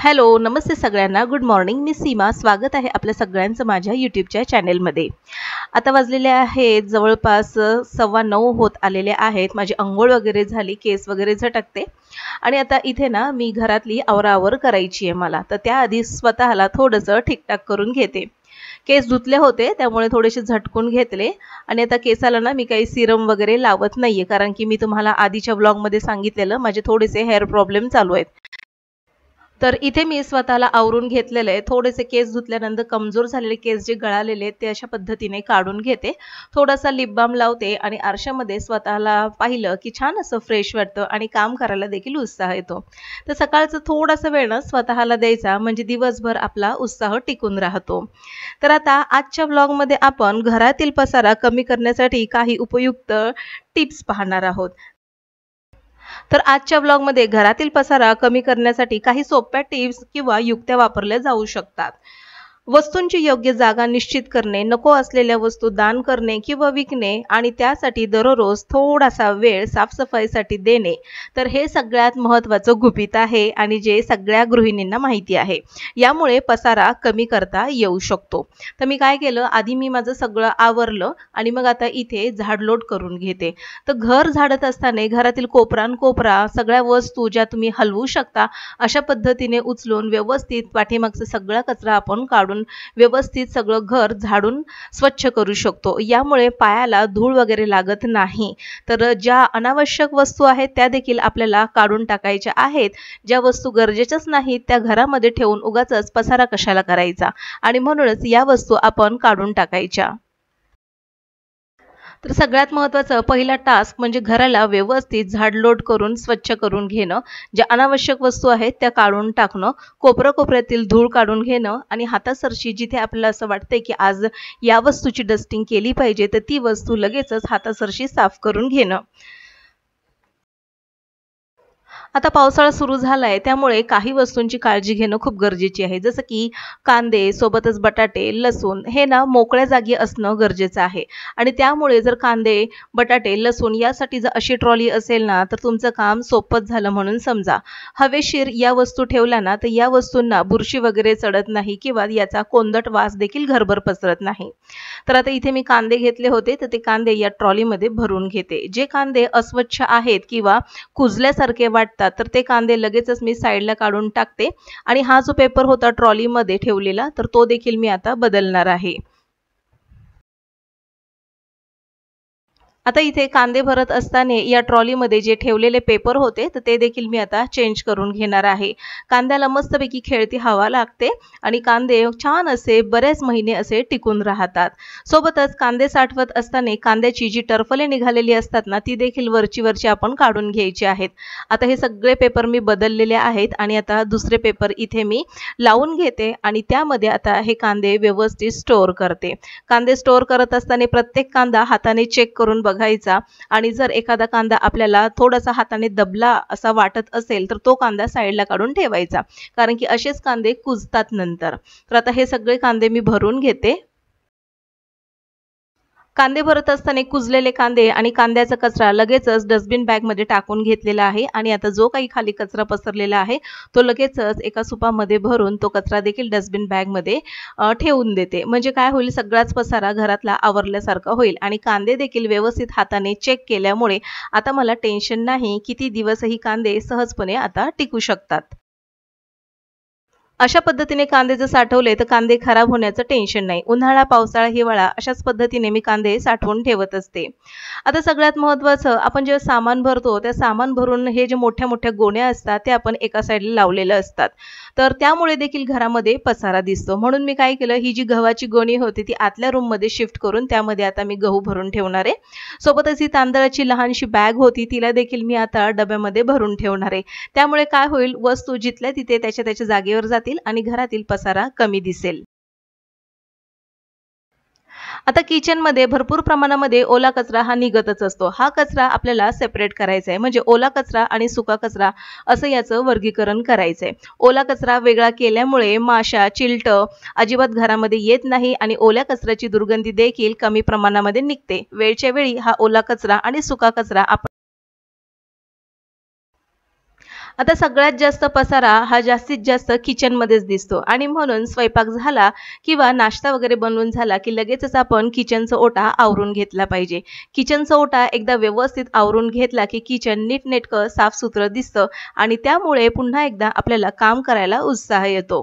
Hello, नमस्ते सगळ्यांना. Good morning. मी सीमा. स्वागत आहे आपल्या सगळ्यांचं माझ्या यूट्यूबच्या चॅनेलमध्ये. आता वाजलेले आहेत जवळपास 9:15 होत आलेले आहेत. माझी अंघोळ वगैरे झाली, केस वगैरे झटकते आणि आता इथे ना मी घरातली आवराआवर करायची आहे मला. तर त्याआधी स्वतःला थोडंसं ठीकठाक करून घेते. केस धुतले होते त्यामुळे थोडेसे झटकून घेतले आणि आता केसाला ना मी काही सिरम वगैरे लावत नाहीये, कारण की मी तुम्हाला आधीच्या व्लॉगमध्ये सांगितलेलं माझे थोडेसे हेअर प्रॉब्लेम चालू आहेत. तर इथे मी स्वतःला आवरून घेतलेलं आहे. थोडेसे केस धुतल्यानंतर कमजोर झालेले केस जे गळालेले आहेत ते अशा पद्धतीने काढून घेते. थोडासा लिप बाम लावते आणि आरशामध्ये स्वतःला पाहिलं की छान असं फ्रेश वाटतं आणि काम करायला देखील उत्साह येतो. तर सकाळचं थोडासा वेळ ना स्वतःला द्यायचा, म्हणजे दिवसभर आपला उत्साह टिकून राहतो. तर आता आजच्या व्लॉगमध्ये आपण घरातील पसारा कमी करण्यासाठी काही उपयुक्त टिप्स पाहणार आहोत. तर आजच्या ब्लॉगमध्ये घरातील पसारा कमी करण्यासाठी काही सोप्या टिप्स किंवा युक्त्या वापरल्या जाऊ शकतात. वस्तूंची योग्य जागा निश्चित करणे, नको असलेल्या वस्तू दान करणे किंवा विकणे आणि त्यासाठी दररोज थोडासा वेळ साफसफाईसाठी देणे. तर हे सगळ्यात महत्त्वाचं गुपित आहे आणि जे सगळ्या गृहिणींना माहिती आहे. यामुळे पसारा कमी करता येऊ शकतो. तर मी काय केलं, आधी मी माझं सगळं आवरलं आणि मग आता इथे झाडलोट करून घेते. तर घर झाडत असताना घरातील कोपरा सगळ्या वस्तू ज्या तुम्ही हलवू शकता अशा पद्धतीने उचलून व्यवस्थित पाठीमागचा सगळा कचरा आपण काढून व्यवस्थित सगळं घर झाडून स्वच्छ करू शकतो. यामुळे पायाला धूळ वगैरे लागत नाही. तर ज्या अनावश्यक वस्तू आहेत त्या देखील आपल्याला काढून टाकायच्या आहेत. ज्या वस्तू गरजेच्याच नाहीत त्या घरामध्ये ठेवून उगाचच पसारा कशाला करायचा, आणि म्हणूनच या वस्तू आपण काढून टाकायच्या. तर सगळ्यात महत्त्वाचं पहिला टास्क म्हणजे घराला व्यवस्थित झाडलोट करून स्वच्छ करून घेणं. ज्या अनावश्यक वस्तू आहेत त्या काढून टाकणं, कोपऱ्यातील धूळ काढून घेणं आणि हातासरशी जिथे आपल्याला असं वाटतंय की आज या वस्तूची डस्टिंग केली पाहिजे तर ती वस्तू लगेचच हातासरशी साफ करून घेणं. आता पावसाळा सुरू झालाय त्यामुळे काही वस्तूंची काळजी घेणं खूप गरजेची आहे. जसं की कांदे, सोबतच बटाटे, लसूण हे ना मोकळ्या जागी असणं गरजेचं आहे. आणि त्यामुळे जर कांदे, बटाटे, लसूण यासाठी जर अशी ट्रॉली असेल ना तर तुमचं काम सोपंच झालं म्हणून समजा. हवेशीर या वस्तू ठेवल्या ना तर या वस्तूंना बुरशी वगैरे चढत नाही किंवा याचा कोंदट वास देखील घरभर पसरत नाही. तर आता इथे मी कांदे घेतले होते तर ते कांदे या ट्रॉलीमध्ये भरून घेते. जे कांदे अस्वच्छ आहेत किंवा कुजल्यासारखे वाटतात तर ते कांदे लगेचच मी साईडला काढून टाकते आणि हा जो पेपर होता ट्रॉलीमध्ये ठेवलेला तर तो देखील मी आता बदलणार आहे. आता इथे कांदे भरत असताना या ट्रॉलीमध्ये जे ठेवलेले पेपर होते तर ते देखील मी आता चेंज करून घेणार आहे. कांद्याला मस्तपैकी खेळती हवा लागते आणि कांदे छान असे बरेच महिने असे टिकून राहतात. सोबतच कांदे साठवत असताना कांद्याची जी टरफले निघालेली असतात ना ती देखील वरची आपण काढून घ्यायची आहेत. आता हे सगळे पेपर मी बदललेले आहेत आणि आता दुसरे पेपर इथे मी लावून घेते आणि त्यामध्ये आता हे कांदे व्यवस्थित स्टोअर करते. कांदे स्टोअर करत असताना प्रत्येक कांदा हाताने चेक करून बघायचा आणि जर एखादा कांदा आपल्याला थोडासा हाताने दबला असा वाटत असेल तर तो कांदा साईडला काढून ठेवायचा, कारण की असेच कांदे कुजतात नंतर. तर आता हे सगळे कांदे मी भरून घेते. कांदे भरत असताना कुजलेले कांदे आणि कांद्याचा कचरा लगेचच डस्टबिन बॅगमध्ये टाकून घेतलेला आहे आणि आता जो काही खाली कचरा पसरलेला आहे तो लगेचच एका सुपामध्ये भरून तो कचरा देखील डस्टबिन बॅगमध्ये ठेवून देते. म्हणजे काय होईल, सगळाच पसारा घरातला आवरल्यासारखा होईल आणि कांदे देखील व्यवस्थित हाताने चेक केल्यामुळे आता मला टेन्शन नाही. किती दिवसही कांदे सहजपणे आता टिकू शकतात. अशा पद्धतीने कांदे जर साठवले तर कांदे खराब होण्याचं टेन्शन नाही. उन्हाळा, पावसाळा, हिवाळा अशाच पद्धतीने मी कांदे साठवून ठेवत असते. आता सगळ्यात महत्त्वाचं, आपण जेव्हा सामान भरतो त्या सामान भरून हे जे मोठ्या गोण्या असतात ते आपण एका साईडला लावलेलं असतात. तर त्यामुळे देखील घरामध्ये पसारा दिसतो. म्हणून मी काय केलं, ही जी गव्हाची गोणी होती ती आतल्या रूममध्ये शिफ्ट करून त्यामध्ये आता मी गहू भरून ठेवणार आहे. सोबतच ही तांदळाची लहानशी बॅग होती तिला देखील मी आता डब्यामध्ये भरून ठेवणार आहे. त्यामुळे काय होईल, वस्तू जिथल्या तिथे त्याच्या जागेवर जातील आणि घरातील पसारा कमी दिसेल. आता किचनमध्ये भरपूर प्रमाणामध्ये ओला कचरा हा निघतच असतो. हा कचरा आपल्याला सेपरेट करायचा आहे, म्हणजे ओला कचरा आणि सुका कचरा असं याचं वर्गीकरण करायचं आहे. ओला कचरा वेगळा केल्यामुळे माशा, चिलटं अजिबात घरामध्ये येत नाही आणि ओल्या कचऱ्याची दुर्गंधी देखील कमी प्रमाणामध्ये निघते. वेळच्या वेळी हा ओला कचरा आणि सुका कचरा आता सगळ्यात जास्त पसारा हा जास्तीत जास्त किचनमध्येच दिसतो आणि म्हणून स्वयंपाक झाला किंवा नाश्ता वगैरे बनवून झाला की लगेचच आपण किचनचा ओटा आवरून घेतला पाहिजे. किचनचा ओटा एकदा व्यवस्थित आवरून घेतला की किचन नीटनेटकं साफसुथरं दिसतं आणि त्यामुळे पुन्हा एकदा आपल्याला काम करायला उत्साह येतो.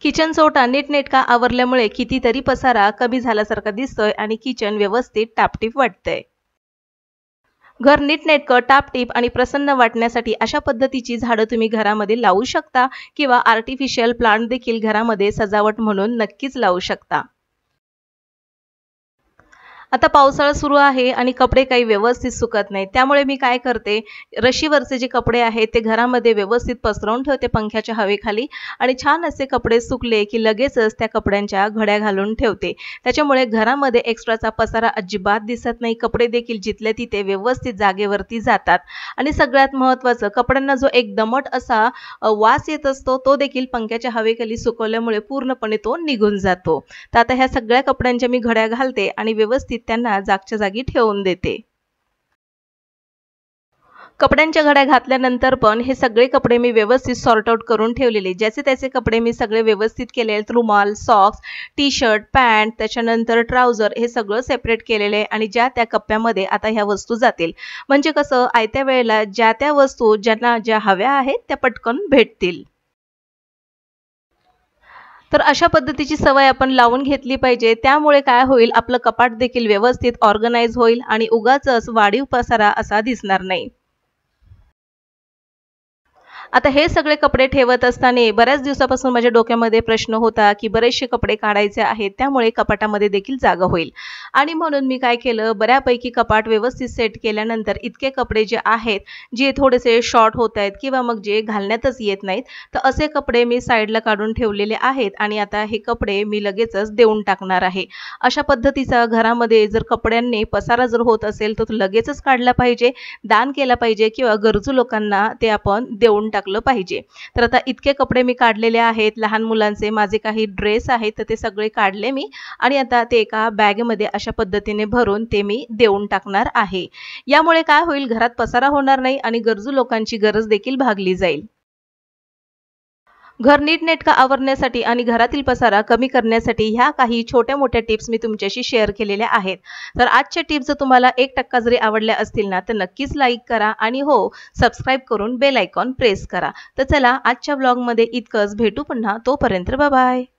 किचनचा ओटा नीटनेटका आवरल्यामुळे कितीतरी पसारा कमी झाल्यासारखा दिसतोय आणि किचन व्यवस्थित टापटीप वाटतंय. घर नीटनेटकं टापटीप आणि प्रसन्न वाटण्यासाठी अशा पद्धतीची झाडं तुम्ही घरामध्ये लावू शकता किंवा आर्टिफिशियल प्लांट देखील घरामध्ये सजावट म्हणून नक्कीच लावू शकता. आता पावसाळा सुरू आहे आणि कपडे काही व्यवस्थित सुकत नाहीत. त्यामुळे मी काय करते, रशीवरचे जे कपडे आहेत ते घरामध्ये व्यवस्थित पसरवून ठेवते पंख्याच्या हवेखाली आणि छान असे कपडे सुकले की लगेचच त्या कपड्यांच्या घड्या घालून ठेवते. त्याच्यामुळे घरामध्ये एक्स्ट्राचा पसारा अजिबात दिसत नाही. कपडे देखील जिथल्या तिथे व्यवस्थित जागेवरती जातात आणि सगळ्यात महत्त्वाचं, कपड्यांना जो एक दमट असा वास येत असतो तो देखील पंख्याच्या हवेखाली सुकवल्यामुळे पूर्णपणे तो निघून जातो. तर आता ह्या सगळ्या कपड्यांच्या मी घड्या घालते आणि व्यवस्थित त्यांना जागच्या जागी ठेवून देते. कपड्यांच्या घड्या घातल्यानंतर पण हे सगळे कपडे मी व्यवस्थित सॉर्ट आउट करून ठेवलेले. ज्याचे त्याचे कपडे मी सगळे व्यवस्थित केले. रुमाल, सॉक्स, टी-शर्ट, पॅन्ट, त्याच्यानंतर ट्राउझर हे सगळं सेपरेट केलेले आणि ज्या त्या कप्प्यामध्ये आता ह्या वस्तू जातील. म्हणजे कसं, आयत्या वेळेला ज्या त्या वस्तू ज्यांना ज्या हव्या आहेत त्या पटकन भेटतील. तर अशा पद्धतीची सवय आपण लावून घेतली पाहिजे. त्यामुळे काय होईल, आपलं कपाट देखील व्यवस्थित ऑर्गनाइज होईल आणि उगाचच वाढीव पसारा असा दिसणार नाही. आता हे सगळे कपडे ठेवत असताना बऱ्याच दिवसापासून माझ्या डोक्यामध्ये प्रश्न होता की बरेचसे कपडे काढायचे आहेत, त्यामुळे कपाटामध्ये देखील जागा होईल. आणि म्हणून मी काय केलं, बऱ्यापैकी कपाट व्यवस्थित सेट केल्यानंतर इतके कपडे जे आहेत, जे थोडेसे शॉर्ट होत आहेत किंवा मग जे घालण्यातच येत नाहीत, तर असे कपडे मी साईडला काढून ठेवलेले आहेत आणि आता हे कपडे मी लगेचच देऊन टाकणार आहे. अशा पद्धतीचा घरामध्ये जर कपड्यांनी पसारा जर होत असेल तर तो लगेचच काढला पाहिजे, दान केला पाहिजे किंवा गरजू लोकांना ते आपण देऊन टाकलं पाहिजे. तर आता इतके कपडे मी काढलेले आहेत. लहान मुलांचे माझे काही ड्रेस आहेत तर ते सगळे काढले मी आणि आता ते एका बॅगमध्ये अशा पद्धतीने भरून ते मी देऊन टाकणार आहे. यामुळे काय होईल, घरात पसारा होणार नाही आणि गरजू लोकांची गरज देखील भागली जाईल. घर नीटनेटकं आवरण्यासाठी आणि घरातील पसारा कमी करण्यासाठी ह्या काही छोट्या-मोठ्या टिप्स मी तुमच्याशी शेअर केलेल्या आहेत. तर आजच्या टिप्स जर तुम्हाला 1% जरी आवडल्या असतील ना, तर नक्कीच लाईक करा आणि हो, सबस्क्राईब करून बेल आयकॉन प्रेस करा. तर चला, आजच्या व्लॉगमध्ये इतकंच. भेटू पुन्हा. तोपर्यंत बाय बाय.